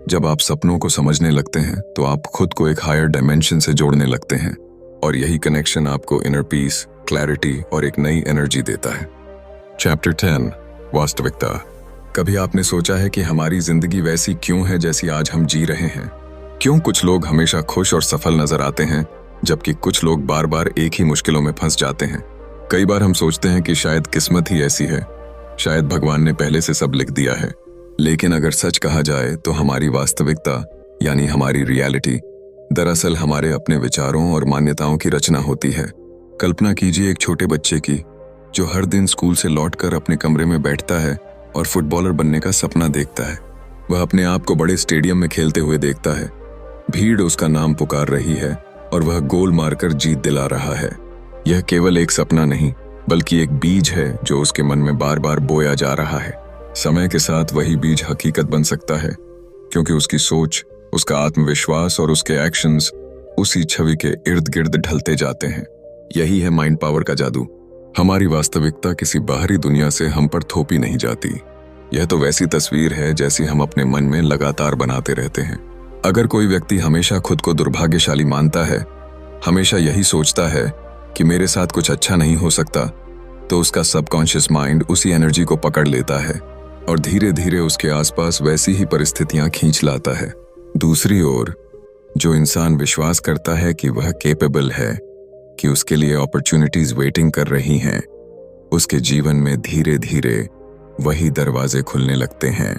जब आप सपनों को समझने लगते हैं तो आप खुद को एक हायर डायमेंशन से जोड़ने लगते हैं, और यही कनेक्शन आपको इनर पीस, क्लैरिटी और एक नई एनर्जी देता है। चैप्टर 10, वास्तविकता। कभी आपने सोचा है कि हमारी जिंदगी वैसी क्यों है जैसी आज हम जी रहे हैं? क्यों कुछ लोग हमेशा खुश और सफल नजर आते हैं, जबकि कुछ लोग बार बार एक ही मुश्किलों में फंस जाते हैं? कई बार हम सोचते हैं कि शायद किस्मत ही ऐसी है, शायद भगवान ने पहले से सब लिख दिया है। लेकिन अगर सच कहा जाए तो हमारी वास्तविकता यानी हमारी रियलिटी दरअसल हमारे अपने विचारों और मान्यताओं की रचना होती है। कल्पना कीजिए एक छोटे बच्चे की जो हर दिन स्कूल से लौटकर अपने कमरे में बैठता है और फुटबॉलर बनने का सपना देखता है। वह अपने आप को बड़े स्टेडियम में खेलते हुए देखता है, भीड़ उसका नाम पुकार रही है और वह गोल मारकर जीत दिला रहा है। यह केवल एक सपना नहीं, बल्कि एक बीज है जो उसके मन में बार बार बोया जा रहा है। समय के साथ वही बीज हकीकत बन सकता है, क्योंकि उसकी सोच, उसका आत्मविश्वास और उसके एक्शंस उसी छवि के इर्द गिर्द ढलते जाते हैं। यही है माइंड पावर का जादू। हमारी वास्तविकता किसी बाहरी दुनिया से हम पर थोपी नहीं जाती। यह तो वैसी तस्वीर है जैसी हम अपने मन में लगातार बनाते रहते हैं। अगर कोई व्यक्ति हमेशा खुद को दुर्भाग्यशाली मानता है, हमेशा यही सोचता है कि मेरे साथ कुछ अच्छा नहीं हो सकता, तो उसका सबकॉन्शियस माइंड उसी एनर्जी को पकड़ लेता है और धीरे धीरे उसके आसपास वैसी ही परिस्थितियां खींच लाता है। दूसरी ओर, जो इंसान विश्वास करता है कि वह केपेबल है, कि उसके लिए अपॉर्चुनिटीज वेटिंग कर रही हैं, उसके जीवन में धीरे धीरे वही दरवाजे खुलने लगते हैं।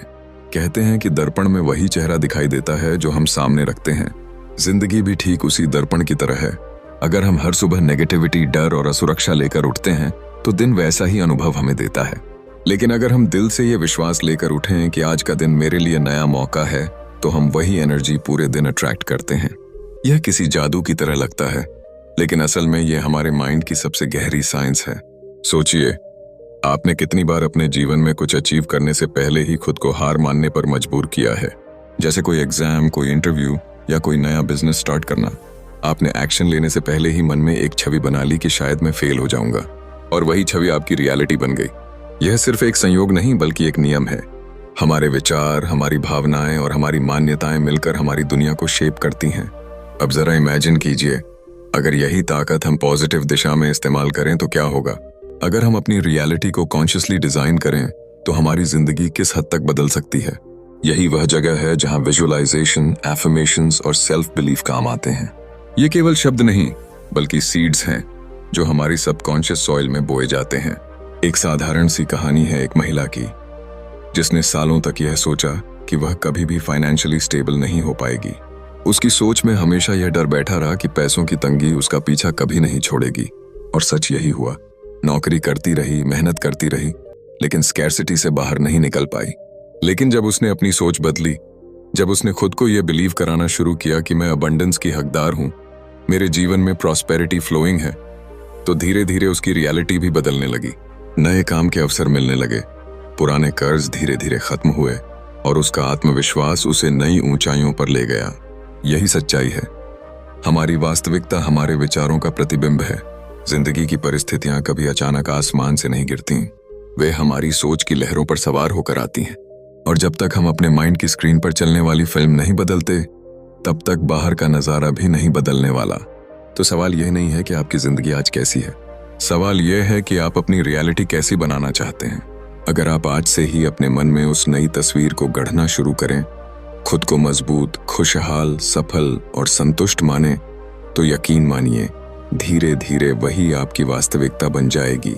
कहते हैं कि दर्पण में वही चेहरा दिखाई देता है जो हम सामने रखते हैं। जिंदगी भी ठीक उसी दर्पण की तरह है। अगर हम हर सुबह नेगेटिविटी, डर और असुरक्षा लेकर उठते हैं, तो दिन वैसा ही अनुभव हमें देता है। लेकिन अगर हम दिल से ये विश्वास लेकर उठें कि आज का दिन मेरे लिए नया मौका है, तो हम वही एनर्जी पूरे दिन अट्रैक्ट करते हैं। यह किसी जादू की तरह लगता है, लेकिन असल में यह हमारे माइंड की सबसे गहरी साइंस है। सोचिए, आपने कितनी बार अपने जीवन में कुछ अचीव करने से पहले ही खुद को हार मानने पर मजबूर किया है। जैसे कोई एग्जाम, कोई इंटरव्यू या कोई नया बिजनेस स्टार्ट करना। आपने एक्शन लेने से पहले ही मन में एक छवि बना ली कि शायद मैं फेल हो जाऊंगा, और वही छवि आपकी रियलिटी बन गई। यह सिर्फ एक संयोग नहीं, बल्कि एक नियम है। हमारे विचार, हमारी भावनाएं और हमारी मान्यताएं मिलकर हमारी दुनिया को शेप करती हैं। अब जरा इमेजिन कीजिए, अगर यही ताकत हम पॉजिटिव दिशा में इस्तेमाल करें तो क्या होगा? अगर हम अपनी रियलिटी को कॉन्शियसली डिजाइन करें तो हमारी जिंदगी किस हद तक बदल सकती है। यही वह जगह है जहां विजुअलाइजेशन, एफर्मेशंस और सेल्फ बिलीफ काम आते हैं। ये केवल शब्द नहीं, बल्कि सीड्स हैं जो हमारी सबकॉन्शियस सॉइल में बोए जाते हैं। एक साधारण सी कहानी है एक महिला की, जिसने सालों तक यह सोचा कि वह कभी भी फाइनेंशियली स्टेबल नहीं हो पाएगी। उसकी सोच में हमेशा यह डर बैठा रहा कि पैसों की तंगी उसका पीछा कभी नहीं छोड़ेगी। और सच यही हुआ। नौकरी करती रही, मेहनत करती रही, लेकिन स्कैर्सिटी से बाहर नहीं निकल पाई। लेकिन जब उसने अपनी सोच बदली, जब उसने खुद को यह बिलीव कराना शुरू किया कि मैं अबंडेंस की हकदार हूं, मेरे जीवन में प्रॉस्पेरिटी फ्लोइंग है, तो धीरे धीरे उसकी रियलिटी भी बदलने लगी। नए काम के अवसर मिलने लगे, पुराने कर्ज धीरे धीरे खत्म हुए और उसका आत्मविश्वास उसे नई ऊंचाइयों पर ले गया। यही सच्चाई है। हमारी वास्तविकता हमारे विचारों का प्रतिबिंब है। जिंदगी की परिस्थितियां कभी अचानक आसमान से नहीं गिरती, वे हमारी सोच की लहरों पर सवार होकर आती हैं। और जब तक हम अपने माइंड की स्क्रीन पर चलने वाली फिल्म नहीं बदलते, तब तक बाहर का नजारा भी नहीं बदलने वाला। तो सवाल यह नहीं है कि आपकी जिंदगी आज कैसी है, सवाल यह है कि आप अपनी रियलिटी कैसी बनाना चाहते हैं। अगर आप आज से ही अपने मन में उस नई तस्वीर को गढ़ना शुरू करें, खुद को मजबूत, खुशहाल, सफल और संतुष्ट माने, तो यकीन मानिए धीरे धीरे वही आपकी वास्तविकता बन जाएगी।